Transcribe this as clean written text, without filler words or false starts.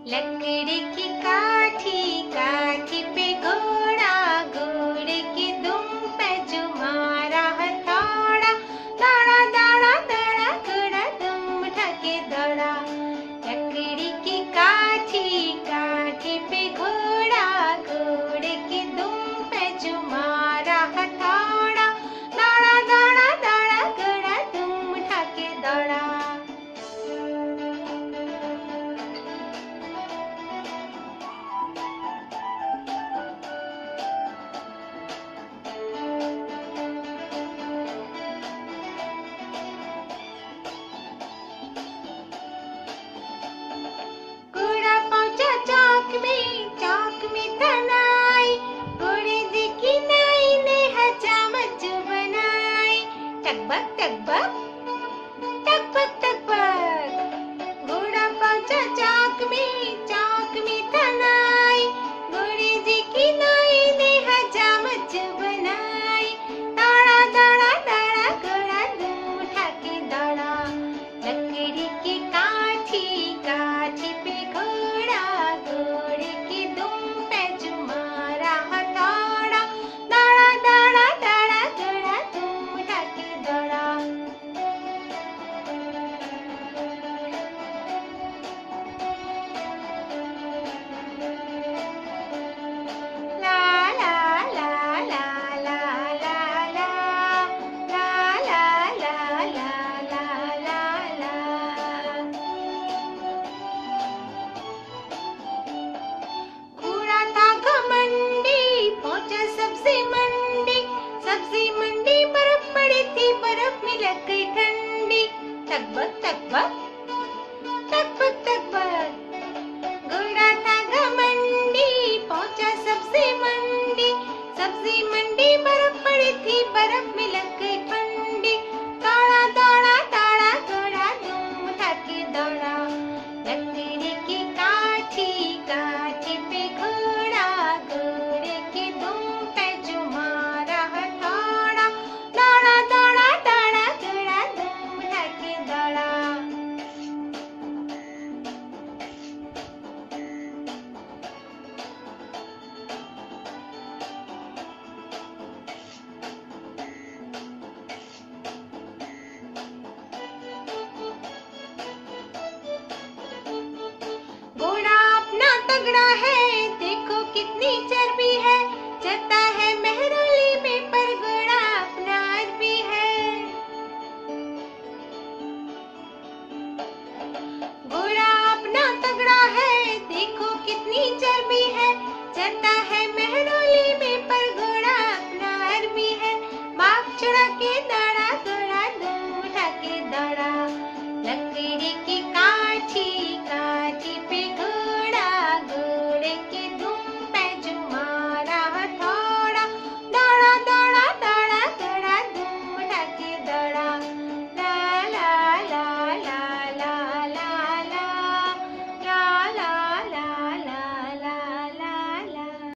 लकड़ी की काठी, काठी पे घोड़ा, घोड़े की दुम पे जुमारा हथौड़ा। दौड़ा दौड़ा दौड़ा घोड़ा दुम उठा के दौड़ा। लकड़ी की काठी, काठी पे घोड़ा, घोड़े की दुम पे जुमारा हथौड़ा। दौड़ा दौड़ा दौड़ा घोड़ा दुम उठा के दौड़ा। चौक में तनाई, घोड़े देखी नाई ने हजामत बनाई। टकबक टकबक टकबक टकबक, घोड़ा पहुंचा चौक में तनाई, घोड़े देखी नाई ने हजामत बनाई। दौड़ा दौड़ा दौड़ा घोड़ा दुम उठा के दौड़ा। लकड़ी की काठी, काठी पे घोड़ा, घोड़े की दुम पे जुमारा हथौड़ा। दौड़ा दौड़ा दौड़ा घोड़ा दुम उठा के दौड़ा। ला ला ला ला ला ला ला, ला ला ला ला ला ला ला। घोड़ा था घमंडी, पहुंचा सब्जी मंडी, सब्जी मंडी बर्फ पड़ी थी, बर्फ में लग गई ठंडी। टकबक टकबक टकबक टकबक, घोड़ा था घमंडी, पहुंचा सब्जी मंडी, सब्जी मंडी बर्फ पड़ी थी, बर्फ में लग गई ठंडी। दौड़ा दौड़ा दौड़ा घोड़ा दुम उठा के दौड़ा। लकड़ी की काठी, काठी पे घोड़ा, घोड़े की दुम पे जुमारा हथौड़ा। दौड़ा दौड़ा दौड़ा घोड़ा दुम उठा के दौड़ा। घोड़ा अपना तगड़ा है, देखो कितनी चर्बी है, चलता है मेहरौली में पर घोड़ा अपना अरबी है। घोड़ा अपना तगड़ा है, देखो कितनी चर्बी है, चलता है मेहरौली